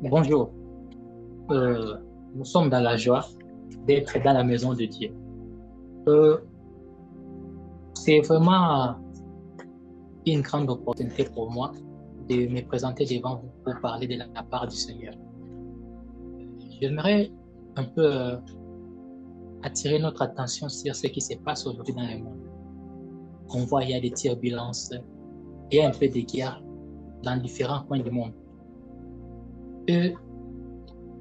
Bonjour. Euh, Nous sommes dans la joie d'être dans la maison de Dieu. Euh, c'est vraiment une grande opportunité pour moi de me présenter devant vous pour parler de la part du Seigneur. J'aimerais un peu attirer notre attention sur ce qui se passe aujourd'hui dans le monde. On voit il y a des turbulences, il y a un peu de guerre dans différents coins du monde. Euh,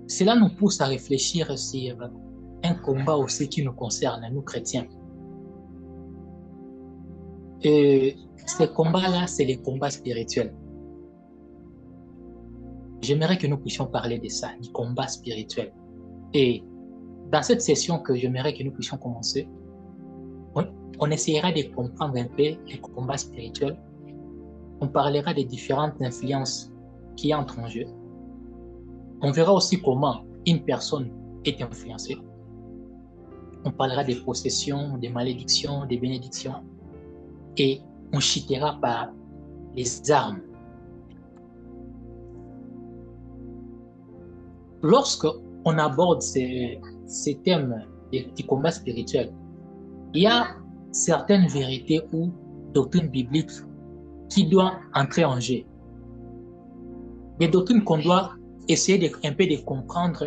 Cela nous pousse à réfléchir sur un combat aussi qui nous concerne, nous chrétiens. Et ces combats-là, c'est les combats spirituels. J'aimerais que nous puissions parler de ça, du combat spirituel. Et dans cette session que j'aimerais que nous puissions commencer, on, on essaiera de comprendre un peu les combats spirituels. On parlera des différentes influences qui entrent en jeu. On verra aussi comment une personne est influencée. On parlera des possessions, des malédictions, des bénédictions. Et on chitera par les armes. Lorsque on aborde ces thèmes du combat spirituel, il y a certaines vérités ou doctrines bibliques qui doivent entrer en jeu. Des doctrines qu'on doit essayer un peu de comprendre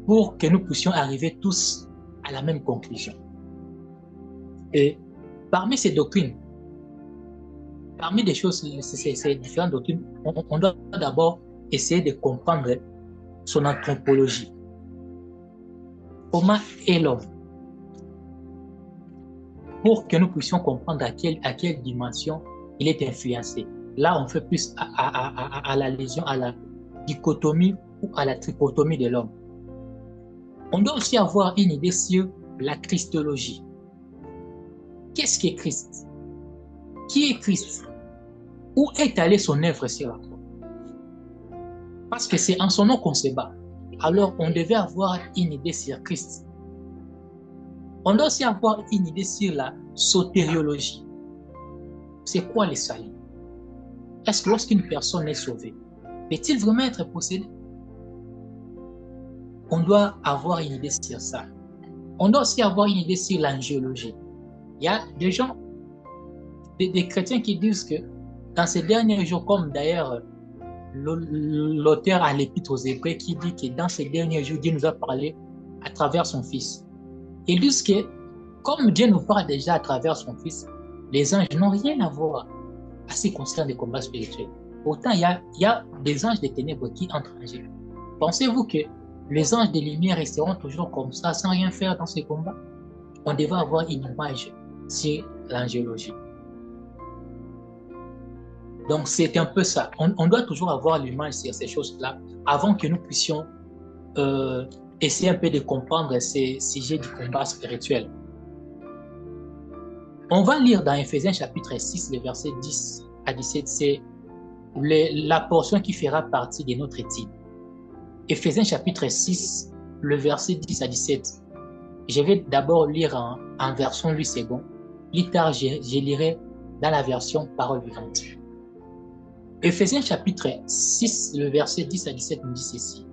pour que nous puissions arriver tous à la même conclusion. Et parmi ces doctrines, parmi des choses, ces différentes doctrines, on doit d'abord essayer de comprendre son anthropologie. Comment est l'homme? Pour que nous puissions comprendre à quelle dimension il est influencé. Là, on fait plus à la lésion, à la dichotomie ou à la trichotomie de l'homme. On doit aussi avoir une idée sur la christologie. Qu'est-ce qu'est Christ? Qui est Christ? Où est allée son œuvre sur la croix? Parce que c'est en son nom qu'on se bat. Alors, on devait avoir une idée sur Christ. On doit aussi avoir une idée sur la sotériologie. C'est quoi le salut? Est-ce que lorsqu'une personne est sauvée, peut-il vraiment être possédé? On doit avoir une idée sur ça. On doit aussi avoir une idée sur l'angiologie. Il y a des gens, des chrétiens qui disent que dans ces derniers jours, comme d'ailleurs l'auteur à l'Épître aux Hébreux qui dit que dans ces derniers jours, Dieu nous a parlé à travers son Fils. Ils disent que comme Dieu nous parle déjà à travers son Fils, les anges n'ont rien à voir à ce qui concerne les combats spirituels. Pourtant, il y a des anges des ténèbres qui entrent en jeu. Pensez-vous que les anges de lumière resteront toujours comme ça, sans rien faire dans ces combats? On devait avoir une image sur l'angéologie. Donc, c'est un peu ça. On doit toujours avoir l'image sur ces choses-là avant que nous puissions euh, essayer un peu de comprendre ces sujets du combat spirituel. On va lire dans Éphésiens chapitre 6, les versets 10 à 17, c'est la portion qui fera partie de notre étude. Éphésiens chapitre 6, le verset 10 à 17. Je vais d'abord lire en version 8 secondes. Plus tard, je lirai dans la version parole vivante. Éphésiens chapitre 6, le verset 10 à 17 nous dit ceci.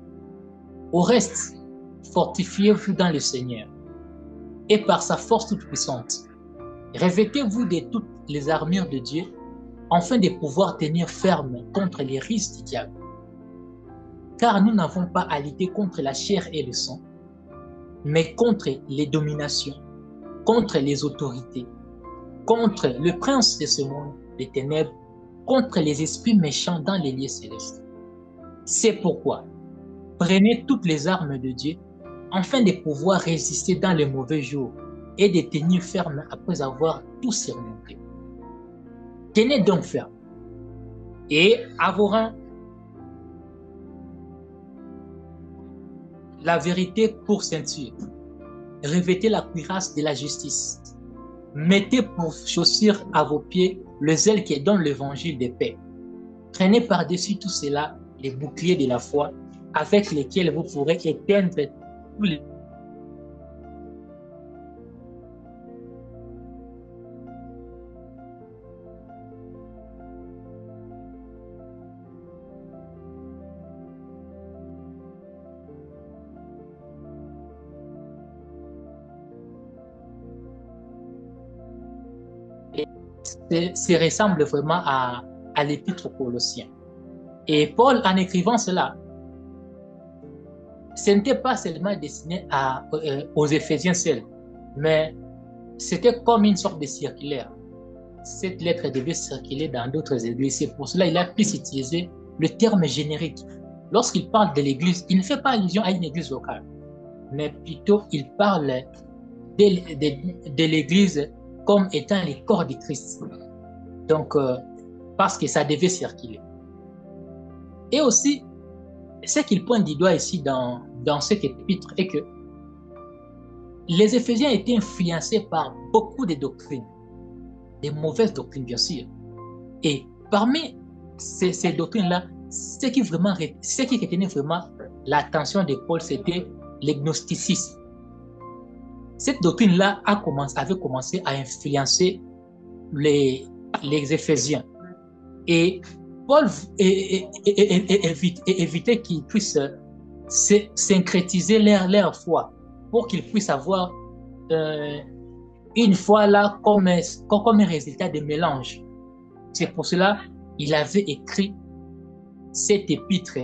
Au reste, fortifiez-vous dans le Seigneur et par sa force toute puissante. Revêtez-vous de toutes les armures de Dieu afin de pouvoir tenir ferme contre les risques du diable. Car nous n'avons pas à lutter contre la chair et le sang, mais contre les dominations, contre les autorités, contre le prince de ce monde, les ténèbres, contre les esprits méchants dans les lieux célestes. C'est pourquoi prenez toutes les armes de Dieu afin de pouvoir résister dans les mauvais jours et de tenir ferme après avoir tout surmonté. Tenez donc ferme et à vos rangs la vérité pour ceinture. Revêtez la cuirasse de la justice. Mettez pour chaussure à vos pieds le zèle qui est dans l'évangile de paix. Prenez par-dessus tout cela les boucliers de la foi avec lesquels vous pourrez éteindre tous les se ressemble vraiment à l'épître aux Colossiens. Et Paul, en écrivant cela, ce n'était pas seulement destiné aux Éphésiens seuls, mais c'était comme une sorte de circulaire. Cette lettre devait circuler dans d'autres églises. C'est pour cela qu'il a pu utiliser le terme générique. Lorsqu'il parle de l'église, il ne fait pas allusion à une église locale, mais plutôt il parle de l'église comme étant les corps de Christ. Donc, parce que ça devait circuler. Et aussi, ce qu'il pointe du doigt ici dans cet épître est que les Éphésiens étaient influencés par beaucoup de doctrines, des mauvaises doctrines bien sûr. Et parmi ces doctrines-là, ce qui retenait vraiment l'attention de Paul, c'était le gnosticisme. Cette doctrine-là avait commencé à influencer les Éphésiens. Et Paul évitait qu'ils puissent syncrétiser leur foi pour qu'ils puissent avoir une foi là comme un résultat de mélange. C'est pour cela qu'il avait écrit cet épître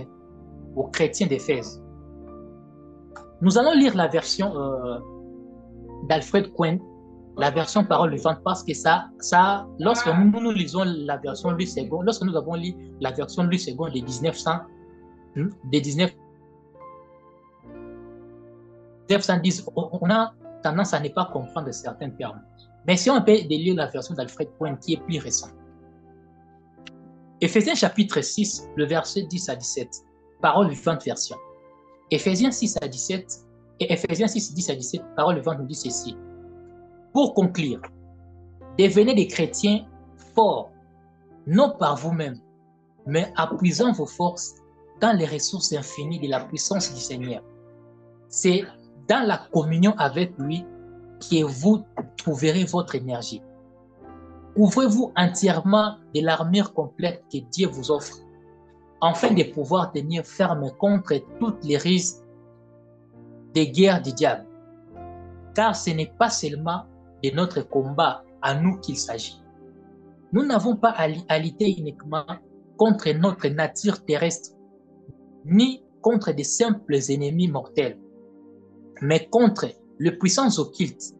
aux chrétiens d'Éphèse. Nous allons lire la version d'Alfred Cohen, la version parole vivante, parce que lorsque nous lisons la version Louis II, lorsque nous avons lu la version Louis II de 1910, on a tendance à ne pas comprendre certains termes. Mais si on peut lire la version d'Alfred Cohen qui est plus récente. Éphésiens chapitre 6, le verset 10 à 17, parole vivante version. Éphésiens 6 à 17 et Éphésiens 6, 10 à 17, parole vivante nous dit ceci. Pour conclure, devenez des chrétiens forts, non par vous-même, mais appuyant vos forces dans les ressources infinies de la puissance du Seigneur. C'est dans la communion avec lui que vous trouverez votre énergie. Ouvrez-vous entièrement de l'armure complète que Dieu vous offre, afin de pouvoir tenir ferme contre toutes les ruses des guerres du diable. Car ce n'est pas seulement de notre combat à nous qu'il s'agit. Nous n'avons pas à lutter uniquement contre notre nature terrestre, ni contre de simples ennemis mortels, mais contre les puissances occultes,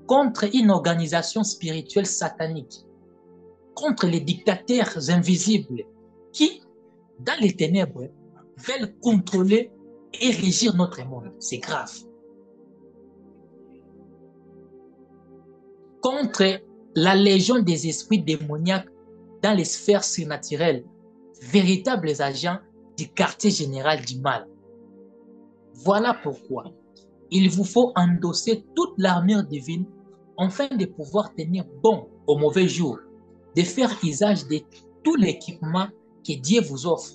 contre une organisation spirituelle satanique, contre les dictateurs invisibles qui, dans les ténèbres, veulent contrôler et régir notre monde. C'est grave. Contre la légion des esprits démoniaques dans les sphères surnaturelles, véritables agents du quartier général du mal. Voilà pourquoi il vous faut endosser toute l'armure divine afin de pouvoir tenir bon au mauvais jour, de faire usage de tout l'équipement que Dieu vous offre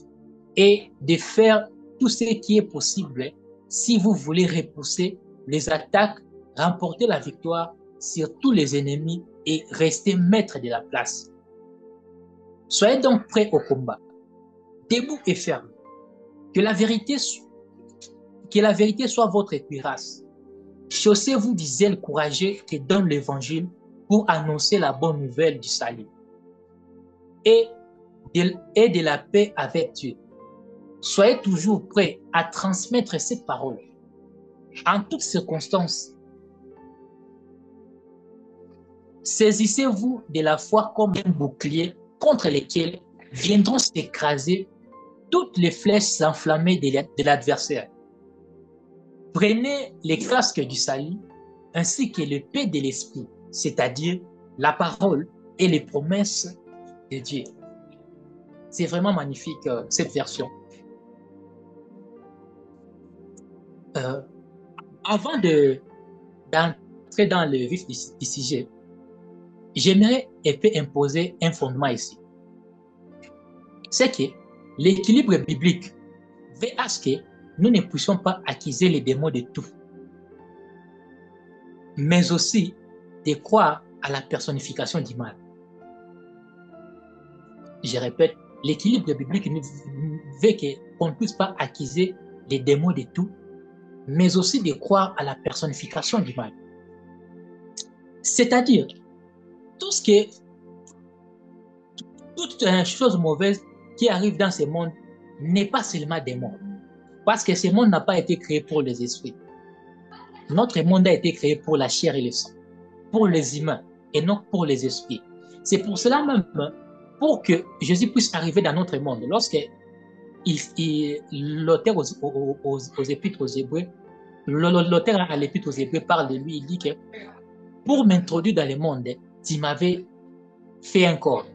et de faire tout ce qui est possible si vous voulez repousser les attaques, remporter la victoire sur tous les ennemis et rester maître de la place. Soyez donc prêts au combat, debout et ferme. Que la vérité soit votre cuirasse. Chaussez-vous du zèle courageux que donne l'évangile pour annoncer la bonne nouvelle du salut et de la paix avec Dieu. Soyez toujours prêts à transmettre cette parole. En toutes circonstances, saisissez-vous de la foi comme un bouclier contre lequel viendront s'écraser toutes les flèches enflammées de l'adversaire. Prenez les casques du salut ainsi que l'épée de l'esprit, c'est-à-dire la parole et les promesses de Dieu. C'est vraiment magnifique cette version. Avant d'entrer dans le vif du sujet, j'aimerais imposer un fondement ici. C'est que l'équilibre biblique veut à ce que nous ne puissions pas accuser les démons de tout, mais aussi de croire à la personnification du mal. Je répète, l'équilibre biblique veut qu'on ne puisse pas accuser les démons de tout, mais aussi de croire à la personnification du mal. C'est-à-dire, tout ce que toute chose mauvaise qui arrive dans ce monde n'est pas seulement des mondes. Parce que ce monde n'a pas été créé pour les esprits. Notre monde a été créé pour la chair et le sang, pour les humains et non pour les esprits. C'est pour cela même, pour que Jésus puisse arriver dans notre monde, lorsque l'auteur aux Épîtres aux Hébreux, l'auteur à l'Épître aux Hébreux parle de lui, il dit que pour m'introduire dans le monde, tu m'avais fait un corps.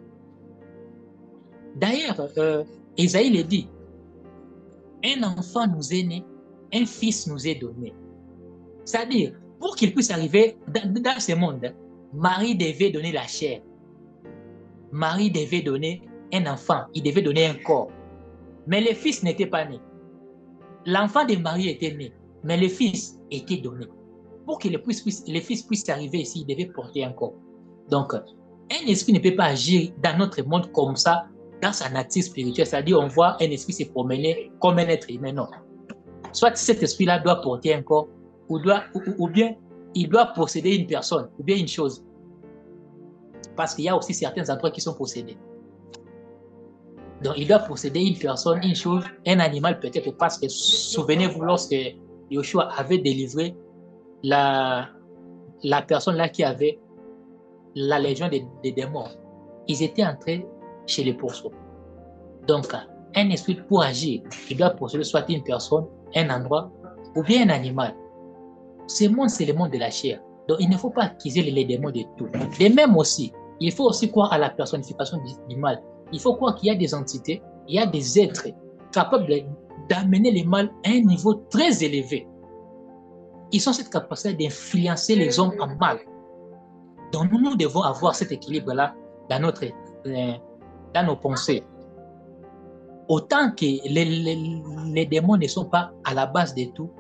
D'ailleurs, Ésaïe le dit, un enfant nous est né, un fils nous est donné. C'est-à-dire, pour qu'il puisse arriver dans ce monde, Marie devait donner la chair. Marie devait donner un enfant, il devait donner un corps. Mais le fils n'était pas né. L'enfant de Marie était né, mais le fils était donné. Pour que le fils puisse arriver ici, il devait porter un corps. Donc, un esprit ne peut pas agir dans notre monde comme ça, dans sa nature spirituelle. C'est-à-dire, on voit un esprit se promener comme un être humain. Non. Soit cet esprit-là doit porter un corps, ou bien il doit posséder une personne, ou bien une chose. Parce qu'il y a aussi certains endroits qui sont possédés. Donc, il doit posséder une personne, une chose, un animal peut-être, parce que souvenez-vous, lorsque Yoshua avait délivré la personne là qui avait la légion des démons, ils étaient entrés chez les pourceaux. Donc, un esprit pour agir, il doit posséder soit une personne, un endroit, ou bien un animal. Ce monde, c'est le monde de la chair. Donc, il ne faut pas accuser les démons de tout. De même aussi, il faut aussi croire à la personnification du mal. Il faut croire qu'il y a des entités, il y a des êtres capables d'amener le mal à un niveau très élevé. Ils ont cette capacité d'influencer les hommes en mal. Donc, nous devons avoir cet équilibre-là dans nos pensées. Autant que les démons ne sont pas à la base de tout,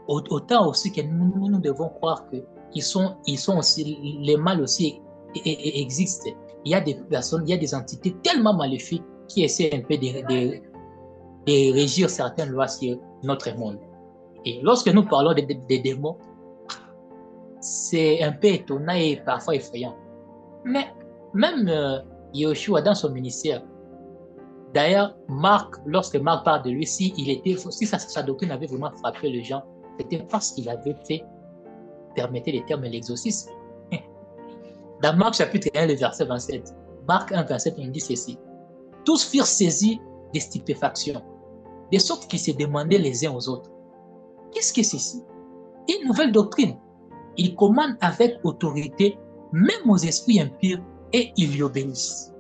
autant aussi que nous devons croire que ils sont aussi, les mal aussi existent. Il y a des personnes, il y a des entités tellement maléfiques qui essaient un peu de régir certaines lois sur notre monde. Et lorsque nous parlons des démons, c'est un peu étonnant et parfois effrayant. Mais même Yoshua dans son ministère, d'ailleurs, Marc, lorsque Marc parle de lui, si sa doctrine avait vraiment frappé les gens, c'était parce qu'il avait fait, permettez les termes, l'exorcisme. Dans Marc chapitre 1, le verset 27, Marc 1, 27, on dit ceci. Tous furent saisis de stupéfaction, de sorte qu'ils se demandaient les uns aux autres. Qu'est-ce que c'est ceci? Une nouvelle doctrine. Ils commandent avec autorité, même aux esprits impurs, et ils y obéissent.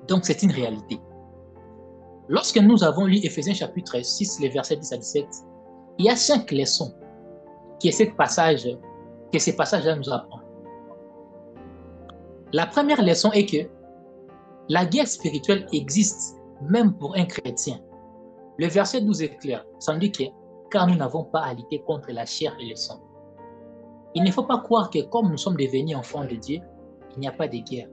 Donc c'est une réalité. Lorsque nous avons lu Éphésiens chapitre 6, les versets 10 à 17, il y a 5 leçons que ce passage-là nous apprend. La première leçon est que la guerre spirituelle existe même pour un chrétien. Le verset 12 est clair, ça dit que car nous n'avons pas à lutter contre la chair et le sang. Il ne faut pas croire que comme nous sommes devenus enfants de Dieu, il n'y a pas de guerre.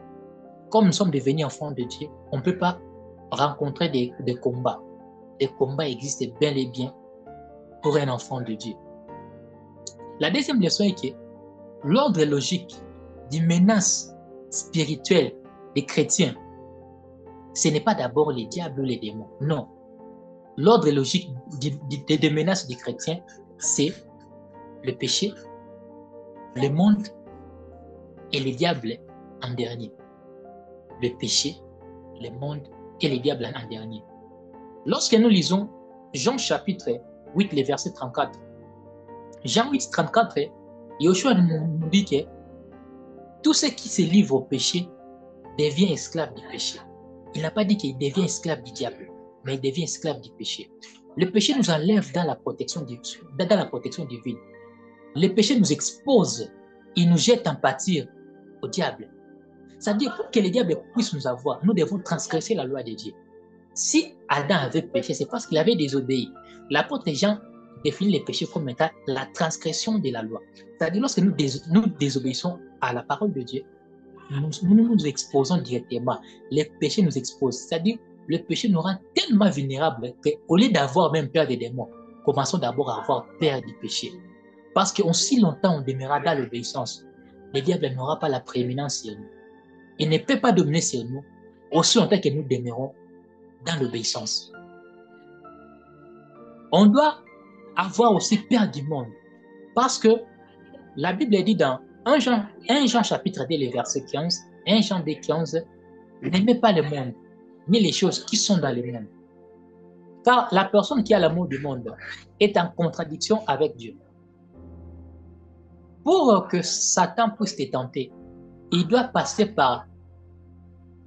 Comme nous sommes devenus enfants de Dieu, on ne peut pas rencontrer des combats. Des combats existent bel et bien pour un enfant de Dieu. La deuxième leçon est que l'ordre logique d'une menace spirituelle des chrétiens, ce n'est pas d'abord les diables ou les démons. Non. L'ordre logique des menaces des chrétiens, c'est le péché, le monde et les diables en dernier. Le péché, le monde et les diables en dernier. Lorsque nous lisons Jean chapitre 8, le verset 34, Jean 8, 34, Yoshua nous dit que tout ce qui se livre au péché devient esclave du péché. Il n'a pas dit qu'il devient esclave du diable, mais il devient esclave du péché. Le péché nous enlève dans la protection divine. Le péché nous expose, il nous jette en pâture au diable. C'est-à-dire, pour que le diable puisse nous avoir, nous devons transgresser la loi de Dieu. Si Adam avait péché, c'est parce qu'il avait désobéi. L'apôtre Jean définit le péché comme étant la transgression de la loi. C'est-à-dire, lorsque nous désobéissons à la parole de Dieu, nous exposons directement. Les péchés nous exposent. C'est-à-dire, le péché nous rend tellement vulnérables qu'au lieu d'avoir même peur des démons, commençons d'abord à avoir peur du péché. Parce qu'aussi longtemps on demeurera dans l'obéissance, le diable n'aura pas la prééminence sur nous. Il ne peut pas dominer sur nous aussi longtemps que nous demeurons dans l'obéissance. On doit avoir aussi peur du monde parce que la Bible dit dans 1 Jean chapitre 2, le verset 15, 1 Jean 2, 15, n'aimez pas le monde, ni les choses qui sont dans le monde. Car la personne qui a l'amour du monde est en contradiction avec Dieu. Pour que Satan puisse te tenter, il doit passer par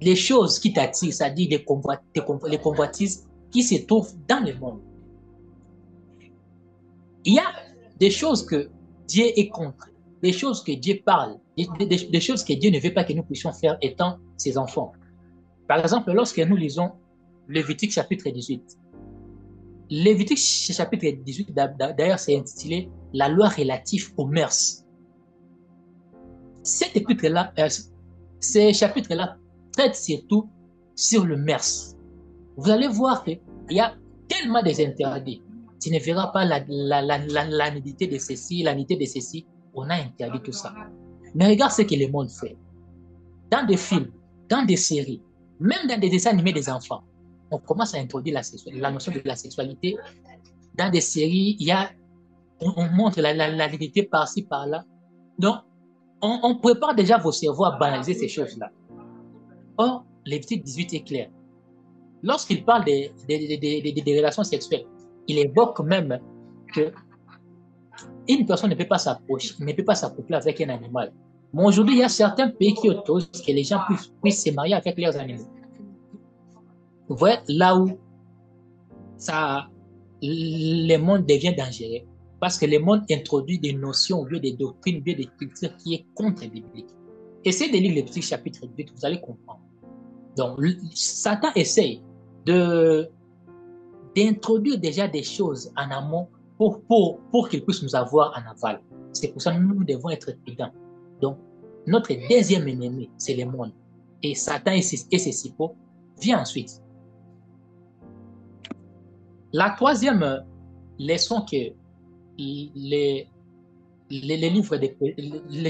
les choses qui t'attirent, c'est-à-dire les convoitises qui se trouvent dans le monde. Il y a des choses que Dieu est contre, des choses que Dieu parle, des choses que Dieu ne veut pas que nous puissions faire étant ses enfants. Par exemple, lorsque nous lisons Lévitique chapitre 18, Lévitique chapitre 18, d'ailleurs, c'est intitulé « La loi relative aux mœurs ». Cet épître-là, ces chapitres-là traitent surtout sur le mœurs. Vous allez voir qu'il y a tellement des interdits. Tu ne verras pas la nudité de ceci, la nudité de ceci. On a interdit tout ça. Mais regarde ce que le monde fait. Dans des films, dans des séries, même dans des dessins animés des enfants, on commence à introduire la notion de la sexualité. Dans des séries, on montre la nudité par-ci, par-là. Donc, on prépare déjà vos cerveaux à banaliser ces choses-là. Or, Lévitique 18 est clair. Lorsqu'il parle des relations sexuelles, il évoque même que une personne ne peut pas s'accoupler avec un animal. Mais aujourd'hui, il y a certains pays qui autorisent que les gens puissent se marier avec leurs animaux. Vous voyez là où le monde devient dangereux. Parce que le monde introduit des notions, ou des doctrines, ou des cultures qui est contre-biblique. Essayez de lire le petit chapitre 8, vous allez comprendre. Donc, Satan essaye d'introduire déjà des choses en amont pour qu'il puisse nous avoir en aval. C'est pour ça que nous devons être prudents. Donc, notre deuxième ennemi, c'est le monde. Et Satan et ses cipots viennent ensuite. La troisième leçon que les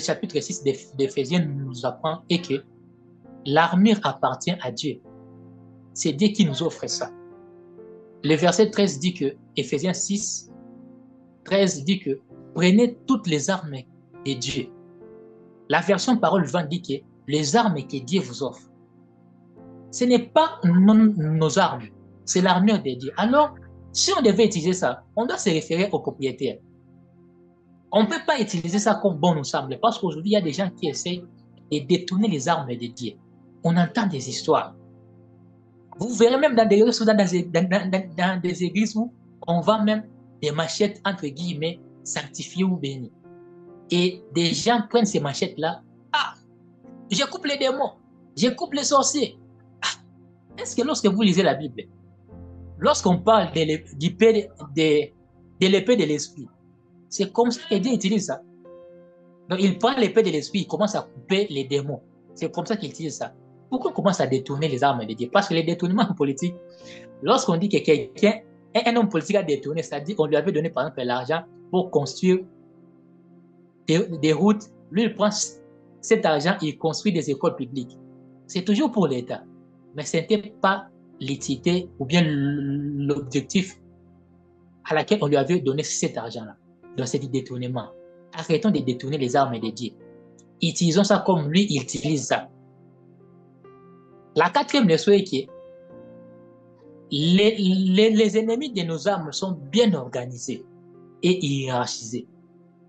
chapitres 6 d'Éphésiens nous apprend est que l'armure appartient à Dieu. C'est Dieu qui nous offre ça. Le verset 13 dit que, Éphésiens 6, 13 dit que prenez toutes les armes de Dieu. La version parole vivante dit que les armes que Dieu vous offre. Ce n'est pas nos armes, c'est l'armure de Dieu. Alors, si on devait utiliser ça, on doit se référer au propriétaire. On ne peut pas utiliser ça comme bon nous semble, parce qu'aujourd'hui, il y a des gens qui essayent de détourner les armes de Dieu. On entend des histoires. Vous verrez même dans des églises où on vend même des machettes, entre guillemets, sanctifiées ou bénies. Et des gens prennent ces machettes-là. Ah, je coupe les démons, je coupe les sorciers. Ah, est-ce que lorsque vous lisez la Bible, lorsqu'on parle de l'épée de l'esprit, c'est comme ça que Dieu utilise ça. Donc, il prend l'épée de l'esprit, il commence à couper les démons. C'est comme ça qu'il utilise ça. Pourquoi on commence à détourner les armes de Dieu? Parce que les détournements politiques, lorsqu'on dit que quelqu'un, un homme politique a détourné, c'est-à-dire qu'on lui avait donné par exemple l'argent pour construire des routes, lui il prend cet argent, il construit des écoles publiques. C'est toujours pour l'État. Mais ce n'était pas l'utilité ou bien l'objectif à laquelle on lui avait donné cet argent-là. Donc c'est du détournement. Arrêtons de détourner les armes de Dieu. Utilisons ça comme lui, il utilise ça. La quatrième leçon est que les ennemis de nos âmes sont bien organisés et hiérarchisés.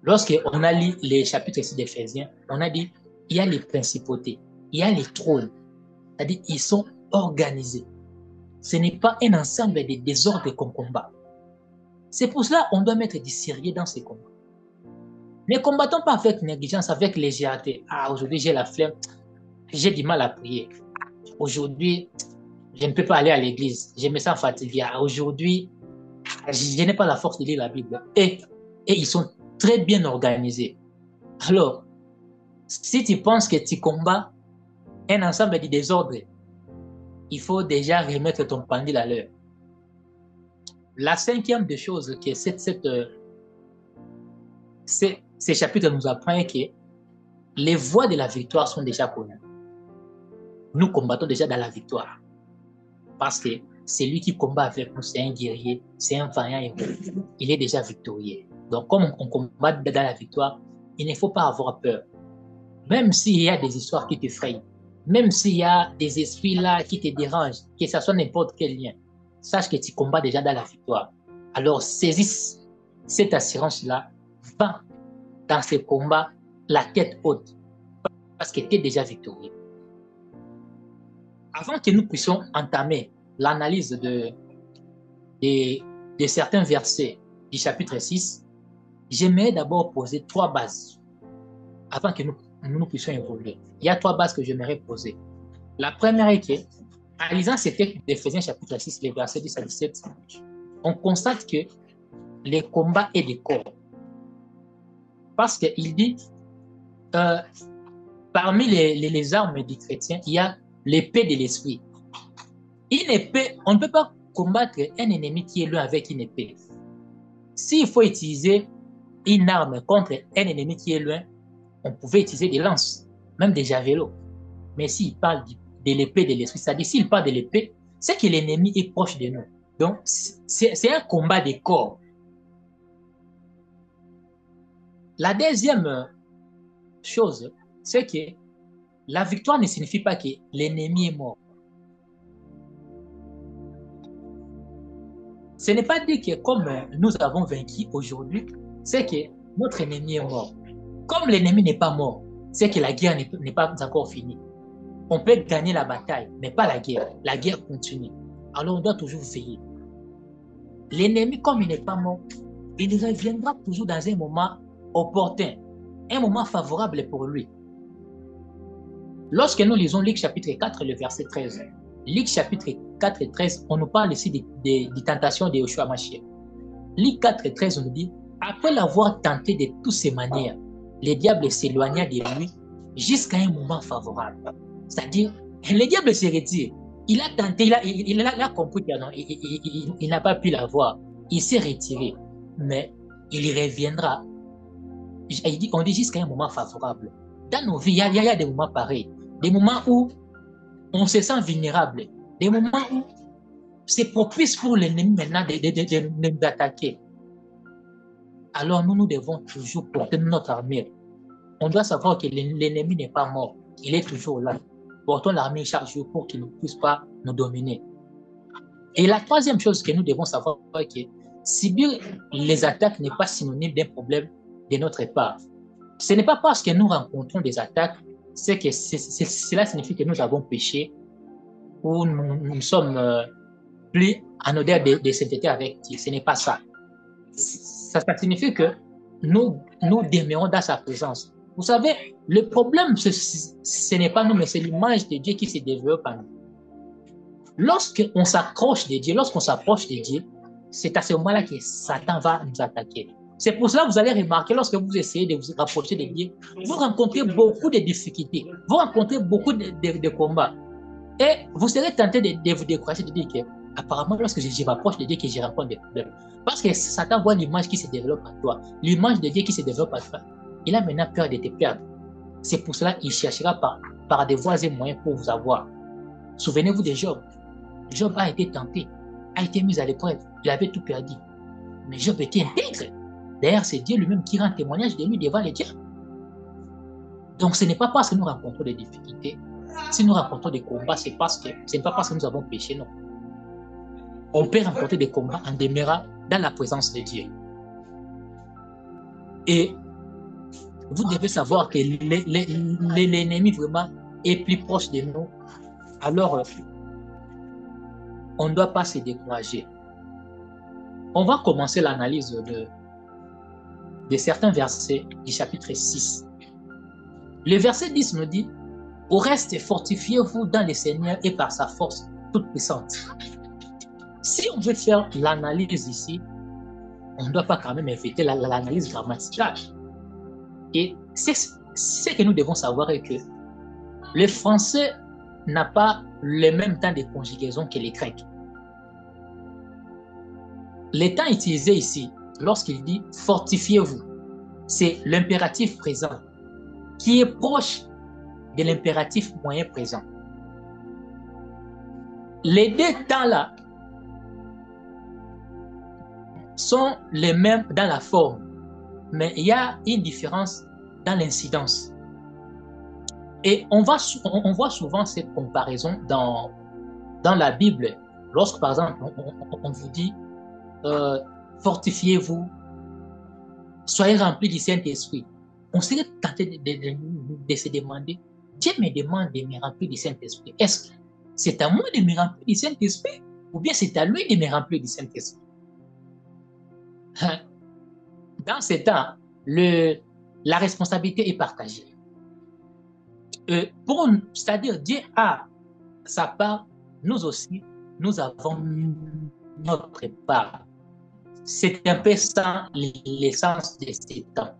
Lorsqu'on a lu les chapitres ici d'Éphésiens, on a dit il y a les principautés, il y a les trônes. C'est-à-dire ils sont organisés. Ce n'est pas un ensemble de désordres qu'on combat. C'est pour cela qu'on doit mettre du sérieux dans ces combats. Ne combattons pas avec négligence, avec légèreté. Ah, aujourd'hui j'ai la flemme, j'ai du mal à prier. Aujourd'hui, je ne peux pas aller à l'église, je me sens fatigué. Aujourd'hui, je n'ai pas la force de lire la Bible. Et ils sont très bien organisés. Alors, si tu penses que tu combats un ensemble de désordres, il faut déjà remettre ton pendule à l'heure. La cinquième des choses que ces chapitres nous apprennent est que les voies de la victoire sont déjà connues. nous combattons déjà dans la victoire. Parce que c'est lui qui combat avec nous, c'est un guerrier, c'est un vaillant héros. Il est déjà victorieux. Donc, comme on combat dans la victoire, il ne faut pas avoir peur. Même s'il y a des histoires qui t'effrayent, même s'il y a des esprits là qui te dérangent, que ce soit n'importe quel lien, sache que tu combats déjà dans la victoire. Alors, saisis cette assurance-là, va dans ces combats la tête haute, parce que tu es déjà victorieux. Avant que nous puissions entamer l'analyse de certains versets du chapitre 6, j'aimerais d'abord poser 3 bases avant que nous puissions évoluer. Il y a 3 bases que j'aimerais poser. La première est que, en lisant ces textes d'Éphésiens chapitre 6, les versets 10 à 17, on constate que les combats est des corps. Parce qu'il dit, parmi les armes des chrétiens, il y a l'épée de l'esprit. Une épée, on ne peut pas combattre un ennemi qui est loin avec une épée. S'il faut utiliser une arme contre un ennemi qui est loin, on pouvait utiliser des lances, même des javelots. Mais s'il parle de l'épée de l'esprit, c'est-à-dire s'il parle de l'épée, c'est que l'ennemi est proche de nous. Donc, c'est un combat des corps. La deuxième chose, c'est que la victoire ne signifie pas que l'ennemi est mort. Ce n'est pas dit que comme nous avons vaincu aujourd'hui, c'est que notre ennemi est mort. Comme l'ennemi n'est pas mort, c'est que la guerre n'est pas encore finie. On peut gagner la bataille, mais pas la guerre. La guerre continue. Alors on doit toujours veiller. L'ennemi, comme il n'est pas mort, il reviendra toujours dans un moment opportun, un moment favorable pour lui. Lorsque nous lisons Luc chapitre 4, le verset 13, Luc chapitre 4 et 13, on nous parle ici des tentations de Yoshua Mashiach. Luc 4 et 13, on nous dit, après l'avoir tenté de toutes ses manières, le diable s'éloigna de lui jusqu'à un moment favorable. C'est-à-dire, le diable se retire. Il a tenté, il a compris qu'il n'a pas pu l'avoir. Il s'est retiré. Mais il reviendra. On dit jusqu'à un moment favorable. Dans nos vies, il y a des moments pareils. Des moments où on se sent vulnérable. Des moments où c'est propice pour l'ennemi maintenant de nous attaquer. Alors nous devons toujours porter notre armure. On doit savoir que l'ennemi n'est pas mort. Il est toujours là. Portons l'armure chaque jour pour qu'il ne puisse pas nous dominer. Et la troisième chose que nous devons savoir, c'est que subir les attaques n'est pas synonyme d'un problème de notre part. Ce n'est pas parce que nous rencontrons des attaques, c'est que cela signifie que nous avons péché ou nous sommes plus en odeur de sainteté avec Dieu. Ce n'est pas ça. Ça signifie que nous demeurons dans sa présence. Vous savez, le problème, ce n'est pas nous, mais c'est l'image de Dieu qui se développe en nous. Lorsqu'on s'accroche de Dieu, lorsqu'on s'approche de Dieu, c'est à ce moment-là que Satan va nous attaquer. C'est pour cela que vous allez remarquer, lorsque vous essayez de vous rapprocher de Dieu, vous rencontrez beaucoup de difficultés, vous rencontrez beaucoup de combats. Et vous serez tenté de vous décourager, de dire que, apparemment, lorsque je m'approche de Dieu, que je rencontre des problèmes. Parce que Satan voit l'image qui se développe en toi, l'image de Dieu qui se développe en toi. Il a maintenant peur de te perdre. C'est pour cela qu'il cherchera par des voies et moyens pour vous avoir. Souvenez-vous de Job. Job a été tenté, a été mis à l'épreuve. Il avait tout perdu. Mais Job était intègre. D'ailleurs, c'est Dieu lui-même qui rend témoignage de lui devant les dieux. Donc, ce n'est pas parce que nous rencontrons des difficultés. Si nous rencontrons des combats, ce n'est pas parce que nous avons péché, non. On peut rencontrer des combats en demeurant dans la présence de Dieu. Et vous devez savoir que l'ennemi vraiment est plus proche de nous. Alors, on ne doit pas se décourager. On va commencer l'analyse de certains versets du chapitre 6. Le verset 10 nous dit, « Au reste, fortifiez-vous dans le Seigneur et par sa force toute puissante. » Si on veut faire l'analyse ici, on ne doit pas quand même éviter l'analyse grammaticale. Et ce que nous devons savoir est que le français n'a pas le même temps de conjugaison que les grecs. Le temps utilisé ici, lorsqu'il dit « fortifiez-vous », c'est l'impératif présent qui est proche de l'impératif moyen présent. Les deux temps-là sont les mêmes dans la forme, mais il y a une différence dans l'incidence. Et on voit souvent cette comparaison dans la Bible. Lorsque, par exemple, on vous dit fortifiez-vous, soyez remplis du Saint-Esprit, on serait tenté de se demander, Dieu me demande de me remplir du Saint-Esprit. Est-ce que c'est à moi de me remplir du Saint-Esprit ou bien c'est à lui de me remplir du Saint-Esprit? Dans ce temps, la responsabilité est partagée. C'est-à-dire Dieu a sa part, nous aussi, nous avons notre part. C'est un peu ça l'essence de ces temps.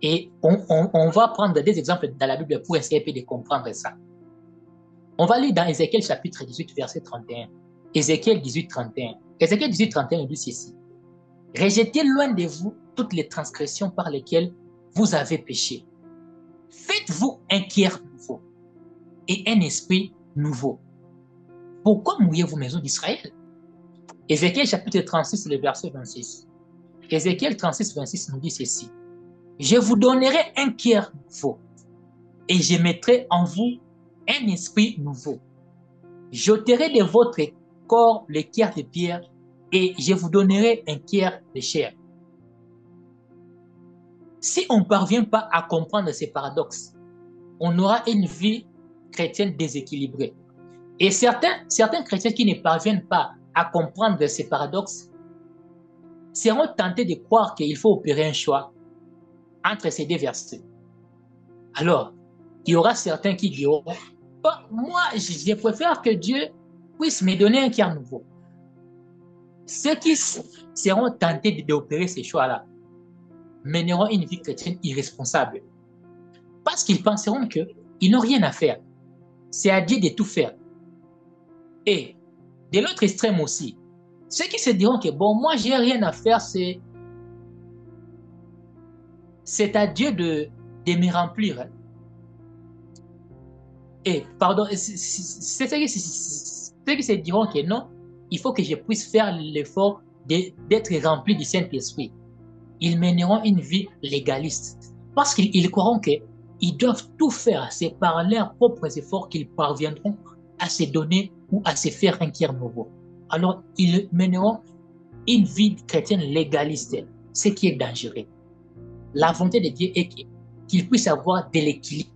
Et on va prendre des exemples dans la Bible pour essayer de comprendre ça. On va lire dans Ézéchiel chapitre 18, verset 31. Ézéchiel 18, 31. Ézéchiel 18, 31 dit ceci. Rejetez loin de vous toutes les transgressions par lesquelles vous avez péché. Faites-vous un cœur nouveau et un esprit nouveau. Pourquoi mouillez-vous, maison d'Israël? Ézéchiel chapitre 36, le verset 26. Ézéchiel 36, 26 nous dit ceci. Je vous donnerai un cœur nouveau et je mettrai en vous un esprit nouveau. J'ôterai de votre corps le cœur de pierre et je vous donnerai un cœur de chair. Si on ne parvient pas à comprendre ces paradoxes, on aura une vie chrétienne déséquilibrée. Et certains chrétiens qui ne parviennent pas à comprendre ces paradoxes seront tentés de croire qu'il faut opérer un choix entre ces deux versets. Alors, il y aura certains qui diront, moi, je préfère que Dieu puisse me donner un cœur nouveau. Ceux qui seront tentés d'opérer ces choix-là mèneront une vie chrétienne irresponsable. Parce qu'ils penseront qu'ils n'ont rien à faire. C'est à Dieu de tout faire. Et de l'autre extrême aussi, ceux qui se diront que bon, moi, j'ai rien à faire, c'est à Dieu de me remplir. Et pardon, c'est ceux qui se diront que non, il faut que je puisse faire l'effort d'être rempli du Saint-Esprit. Ils mèneront une vie légaliste parce qu'ils croiront qu'ils doivent tout faire. C'est par leurs propres efforts qu'ils parviendront à se donner ou à se faire un cœur nouveau. Alors, ils mèneront une vie chrétienne légaliste, ce qui est dangereux. La volonté de Dieu est qu'il puisse avoir de l'équilibre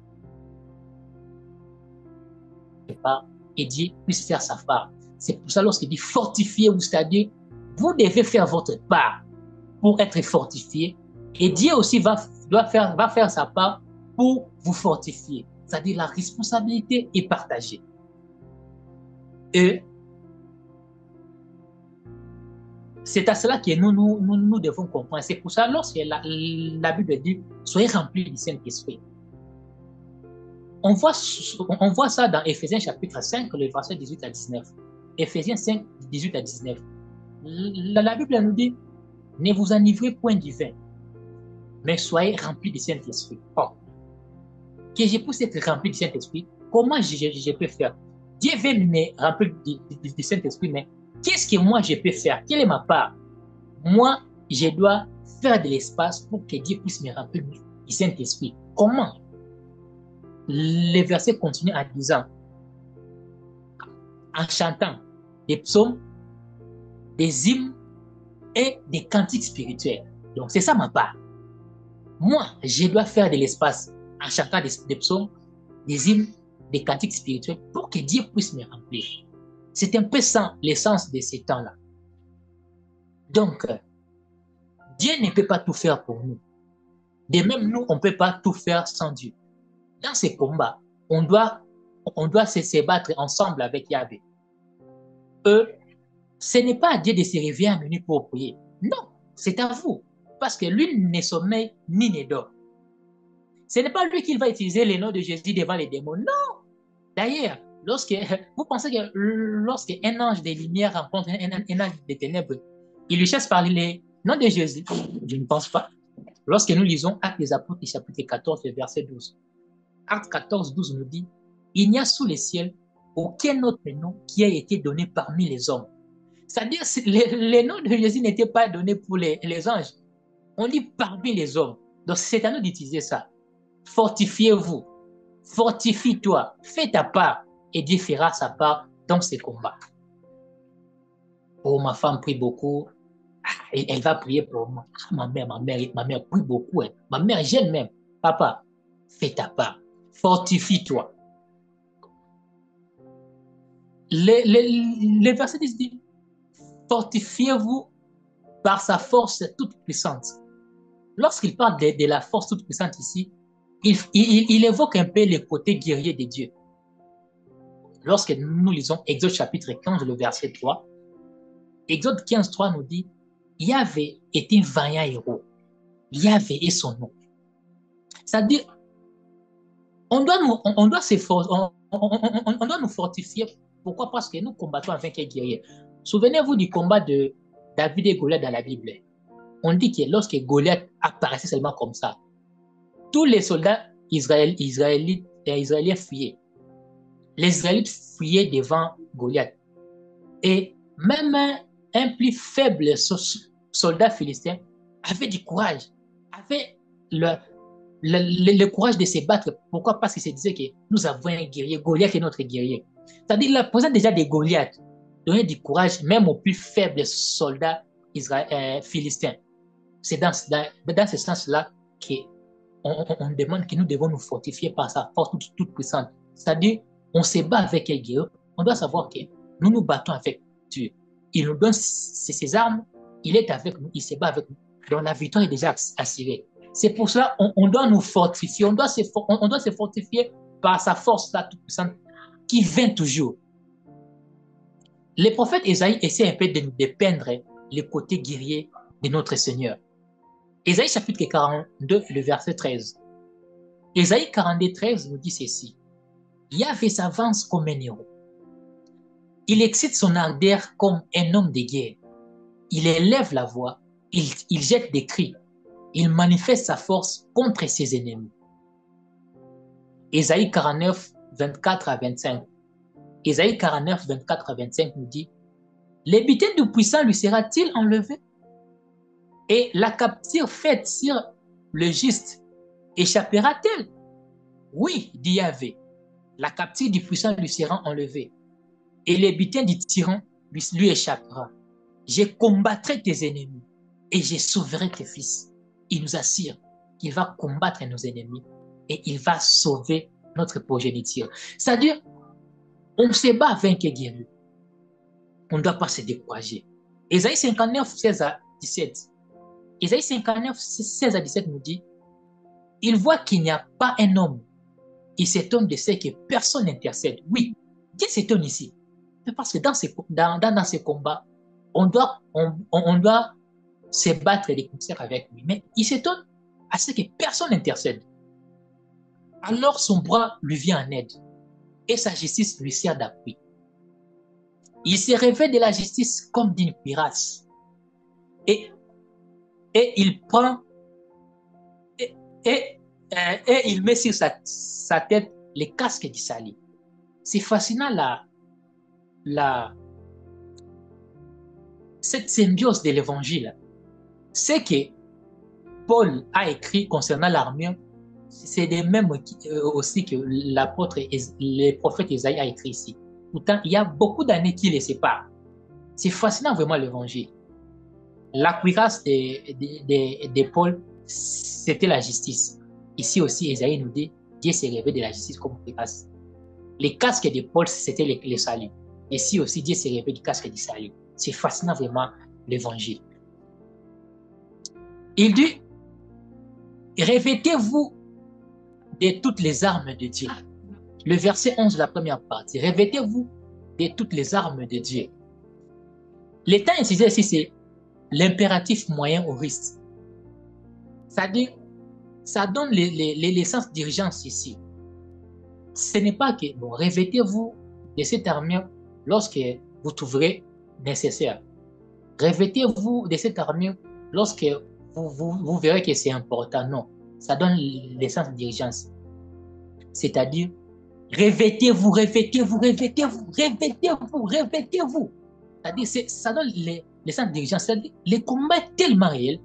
et Dieu puisse faire sa part. C'est pour ça lorsqu'il dit fortifiez-vous, c'est-à-dire vous devez faire votre part pour être fortifié et Dieu aussi va faire sa part pour vous fortifier. C'est-à-dire la responsabilité est partagée. Et c'est à cela que nous devons comprendre. C'est pour ça, lorsque la Bible dit « Soyez remplis du Saint-Esprit », on voit ça dans Éphésiens chapitre 5, le verset 18 à 19. Éphésiens 5, 18 à 19. La Bible nous dit « Ne vous enivrez point du vin, mais soyez remplis du Saint-Esprit. » Oh, que je puisse être rempli du Saint-Esprit, comment je peux faire? Dieu veut me remplir du Saint-Esprit, mais qu'est-ce que moi je peux faire? Quelle est ma part? Moi, je dois faire de l'espace pour que Dieu puisse me remplir du Saint-Esprit. Comment? Les versets continuent en disant, en chantant des psaumes, des hymnes et des cantiques spirituels. Donc, c'est ça ma part. Moi, je dois faire de l'espace en chantant des psaumes, des hymnes, des cantiques spirituels pour que Dieu puisse me remplir. C'est un peu ça l'essence de ces temps-là. Donc, Dieu ne peut pas tout faire pour nous. De même, nous, on ne peut pas tout faire sans Dieu. Dans ces combats, on doit se battre ensemble avec Yahvé. Ce n'est pas à Dieu de se réveiller à minuit pour prier. Non, c'est à vous. Parce que lui ne sommeille ni ne dort. Ce n'est pas lui qui va utiliser les noms de Jésus devant les démons. Non. D'ailleurs, vous pensez que lorsqu'un ange de lumière rencontre un ange de ténèbres, il lui chasse par les noms de Jésus? Je ne pense pas. Lorsque nous lisons Actes des Apôtres, chapitre 14, verset 12. Actes 14, 12 nous dit, il n'y a sous les ciels aucun autre nom qui a été donné parmi les hommes. C'est-à-dire que les noms de Jésus n'étaient pas donnés pour les anges. On dit parmi les hommes. Donc c'est à nous d'utiliser ça. Fortifiez-vous. Fortifie-toi. Fais ta part. Et Dieu fera sa part dans ces combats. Oh, ma femme prie beaucoup. Elle va prier pour moi. Ma mère prie beaucoup. Ma mère gêne même. Papa, fais ta part. Fortifie-toi. Les versets disent, fortifiez-vous par sa force toute puissante. Lorsqu'il parle de la force toute puissante ici, il évoque un peu le côté guerrier de Dieu. Lorsque nous lisons Exode chapitre 15, le verset 3, Exode 15, 3 nous dit, Yahvé est un vaillant héros. Yahvé est son nom. C'est-à-dire, on doit nous fortifier. Pourquoi? Parce que nous combattons avec un guerrier. Souvenez-vous du combat de David et Goliath dans la Bible. On dit que lorsque Goliath apparaissait seulement comme ça, tous les soldats israéliens fuyaient. Les Israélites fuyaient devant Goliath. Et même un plus faible soldat philistin avait du courage, avait le courage de se battre. Pourquoi? Parce qu'il se disait que nous avons un guerrier, Goliath est notre guerrier. C'est-à-dire la présence déjà des Goliath donnait du courage même aux plus faibles soldats philistins. C'est dans ce sens-là qu'on demande que nous devons nous fortifier par sa force toute puissante. C'est-à-dire, on se bat avec un guerrier. On doit savoir que nous nous battons avec Dieu. Il nous donne ses armes, il est avec nous, il se bat avec nous. Donc la victoire est déjà assurée. C'est pour cela qu'on doit nous fortifier. On doit se fortifier par sa force toute puissante qui vient toujours. Le prophète Ésaïe essaie un peu de dépeindre le côté guerrier de notre Seigneur. Ésaïe chapitre 42, le verset 13. Ésaïe 42, 13 nous dit ceci. Yahvé s'avance comme un héros. Il excite son ardeur comme un homme de guerre. Il élève la voix, il jette des cris, il manifeste sa force contre ses ennemis. Ésaïe 49, 24 à 25. Ésaïe 49, 24 à 25 nous dit, les butins du puissant lui sera-t-il enlevé? Et la capture faite sur le juste échappera-t-elle? Oui, dit Yahvé, la capture du puissant lui sera enlevée. Et les butins du tyran lui échappera. Je combattrai tes ennemis et je sauverai tes fils. Il nous assure qu'il va combattre nos ennemis et il va sauver notre progéniture. C'est-à-dire, on se bat avec un guerrier. On ne doit pas se décourager. Ésaïe 59, 16 à 17. Ésaïe 59, 16 à 17 nous dit, il voit qu'il n'y a pas un homme. Il s'étonne de ce que personne n'intercède. Oui, Dieu s'étonne ici. Parce que dans ces combats, on doit se battre des concerts avec lui. Mais il s'étonne à ce que personne n'intercède. Alors son bras lui vient en aide et sa justice lui sert d'appui. Il se réveille de la justice comme d'une cuirasse. Et il prend et il met sur sa tête les casques du salut. C'est fascinant cette symbiose de l'évangile. C'est que Paul a écrit concernant l'armure, c'est les mêmes aussi que le prophète Ésaïe a écrit ici. Pourtant, il y a beaucoup d'années qui les séparent. C'est fascinant vraiment l'évangile. La cuirasse de Paul, c'était la justice. Ici aussi, Ésaïe nous dit, Dieu s'est révélé de la justice comme cuirasse. Les casques de Paul, c'était les saluts. Ici aussi, Dieu s'est révélé du casque du salut. C'est fascinant vraiment l'évangile. Il dit, revêtez-vous de toutes les armes de Dieu. Le verset 11 de la première partie. Revêtez-vous de toutes les armes de Dieu. Le temps utilisé ici, c'est l'impératif moyen au risque. C'est-à-dire, ça donne l'essence d'urgence ici. Ce n'est pas que, bon, revêtez-vous de cette armure lorsque vous trouverez nécessaire. Revêtez-vous de cette armure lorsque vous verrez que c'est important. Non, ça donne l'essence d'urgence. C'est-à-dire, Revêtez-vous, revêtez-vous, revêtez-vous, revêtez-vous, revêtez-vous. C'est-à-dire, ça donne les centres dirigeants, c'est-à-dire, les combats tellement réels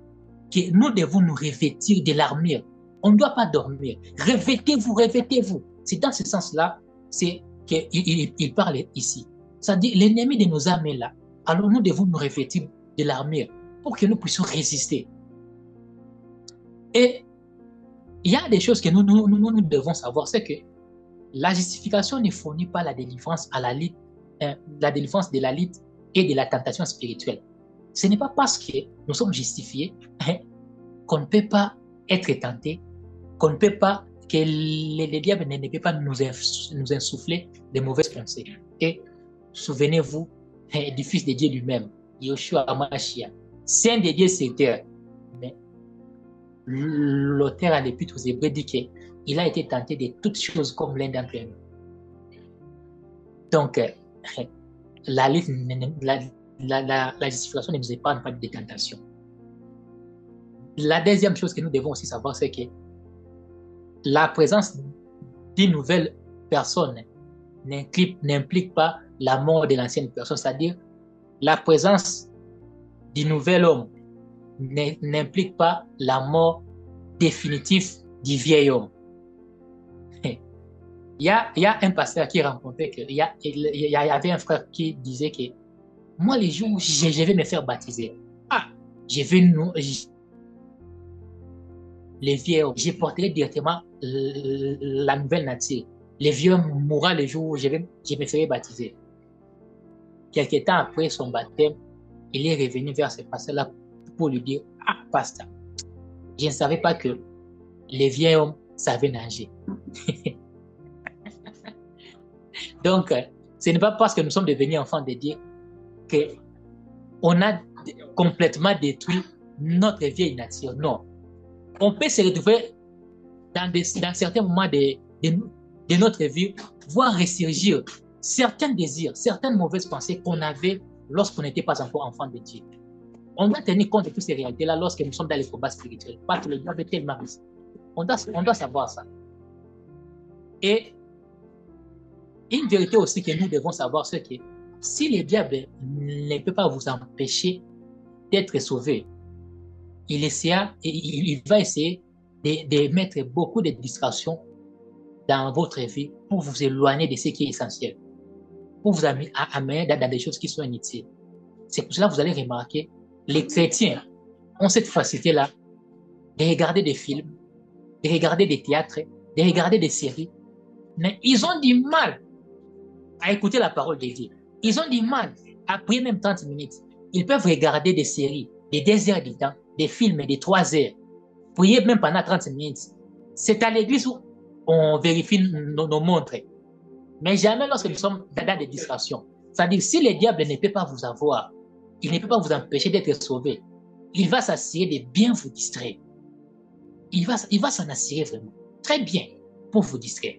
que nous devons nous revêtir de l'armure. On ne doit pas dormir. Revêtez-vous, revêtez-vous. C'est dans ce sens-là, c'est qu'il parle ici. C'est-à-dire, l'ennemi de nos âmes est là. Alors nous devons nous revêtir de l'armure pour que nous puissions résister. Et il y a des choses que nous devons savoir, c'est que la justification ne fournit pas la délivrance la délivrance de la lutte et de la tentation spirituelle. Ce n'est pas parce que nous sommes justifiés qu'on ne peut pas être tenté, qu'on ne peut pas, que les diables ne peuvent pas nous insuffler de mauvaises pensées. Et souvenez-vous du Fils de Dieu lui-même, Yoshua Hamashiach, Saint de Dieu sur terre. Mais l'auteur à l'Épître aux Hébreux dit qu'il a été tenté de toutes choses comme l'un d'entre nous. Donc, la justification ne nous épargne pas de tentations. La deuxième chose que nous devons aussi savoir, c'est que la présence d'une nouvelle personne n'implique pas la mort de l'ancienne personne, c'est-à-dire la présence du nouvel homme n'implique pas la mort définitive du vieil homme. Il y a un pasteur qui rencontrait qu'il y avait un frère qui disait que moi, les jours où je vais me faire baptiser, je vais les vieux hommes, je porterai directement la nouvelle nature. Les vieux mourront le jour où je me ferai baptiser. Quelque temps après son baptême, il est revenu vers ce pasteur-là pour lui dire, pasteur, je ne savais pas que les vieux hommes savaient nager. Donc, ce n'est pas parce que nous sommes devenus enfants de Dieu qu'on a complètement détruit notre vieille nature. Non. On peut se retrouver dans certains moments de notre vie, voir ressurgir certains désirs, certaines mauvaises pensées qu'on avait lorsqu'on n'était pas encore enfant de Dieu. On doit tenir compte de toutes ces réalités-là lorsque nous sommes dans les combats spirituels. Parce que le diable est tellement risqué. On doit savoir ça. Et une vérité aussi que nous devons savoir, c'est que si le diable ne peut pas vous empêcher d'être sauvé, il va essayer de mettre beaucoup de distractions dans votre vie pour vous éloigner de ce qui est essentiel, pour vous amener dans des choses qui sont inutiles. C'est pour cela que vous allez remarquer, les chrétiens ont cette facilité-là de regarder des films, de regarder des théâtres, de regarder des séries, mais ils ont du mal à écouter la parole de Dieu. Ils ont du mal à prier même 30 minutes. Ils peuvent regarder des séries, des 2 heures du temps, des films de 3 heures, prier même pendant 30 minutes. C'est à l'église où on vérifie nos montres. Mais jamais lorsque nous sommes dans des distractions. C'est-à-dire, si le diable ne peut pas vous avoir, il ne peut pas vous empêcher d'être sauvé, il va s'assurer de bien vous distraire. Il va s'en assurer vraiment. Très bien pour vous distraire.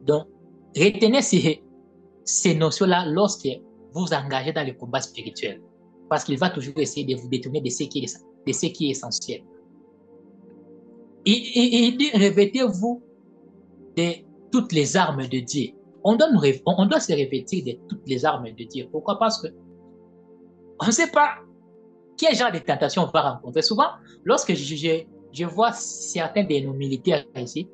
Donc, retenez ces notions-là lorsque vous vous engagez dans le combat spirituel. Parce qu'il va toujours essayer de vous détourner de ce qui est essentiel. Et il dit, revêtez-vous de toutes les armes de Dieu. On doit se revêtir de toutes les armes de Dieu. Pourquoi? Parce que on ne sait pas quel genre de tentation on va rencontrer. Souvent, lorsque je vois certains de nos militaires ici,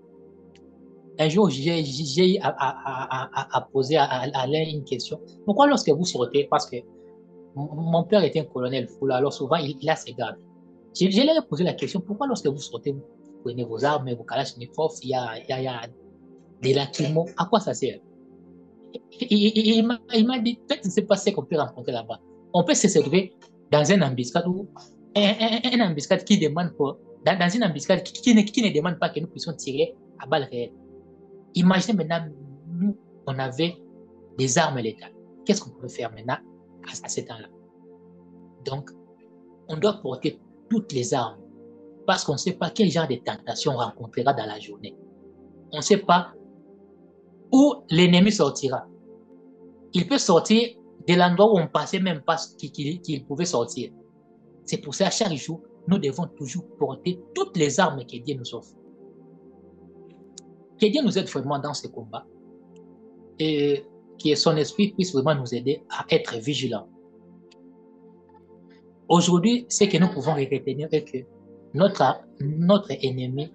un jour, j'ai eu à poser à Alain une question. Pourquoi lorsque vous sortez, parce que mon père était un colonel fou, alors souvent il a ses gardes. Je lui ai posé la question, pourquoi lorsque vous sortez, vous prenez vos armes, vos kalachnikovs, il y a des lacrymos, à quoi ça sert? Il m'a dit, peut-être que ce n'est pas ce qu'on peut rencontrer là-bas. On peut se retrouver dans une embuscade ou une embuscade qui demande pour, dans une embuscade qui ne demande pas que nous puissions tirer à balles réelles. Imaginez maintenant, nous, on avait des armes létales. Qu'est-ce qu'on pouvait faire maintenant à ce temps-là? Donc, on doit porter toutes les armes parce qu'on ne sait pas quel genre de tentation on rencontrera dans la journée. On ne sait pas où l'ennemi sortira. Il peut sortir de l'endroit où on ne pensait même pas qu'il pouvait sortir. C'est pour ça, chaque jour, nous devons toujours porter toutes les armes que Dieu nous offre. Que Dieu nous aide vraiment dans ce combat et que son esprit puisse vraiment nous aider à être vigilants. Aujourd'hui, ce que nous pouvons retenir est que notre ennemi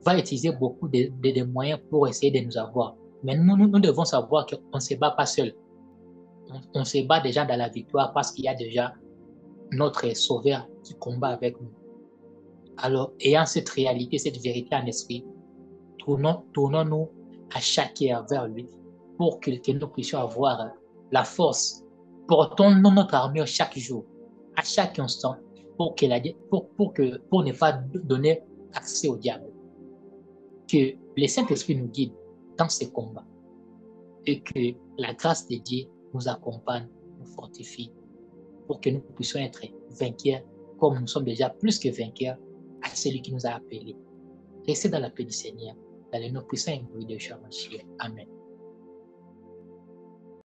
va utiliser beaucoup de moyens pour essayer de nous avoir. Mais nous devons savoir qu'on ne se bat pas seul. On se bat déjà dans la victoire parce qu'il y a déjà notre sauveur qui combat avec nous. Alors, ayant cette réalité, cette vérité en esprit, tournons-nous à chaque heure vers lui pour que nous puissions avoir la force. Portons notre armure chaque jour, à chaque instant, pour ne pas donner accès au diable. Que le Saint-Esprit nous guide dans ces combats et que la grâce de Dieu nous accompagne, nous fortifie pour que nous puissions être vainqueurs comme nous sommes déjà plus que vainqueurs à celui qui nous a appelés. Restez dans la paix du Seigneur, dans le nom puissant et glorieux de Yeshua Mashiach. Amen.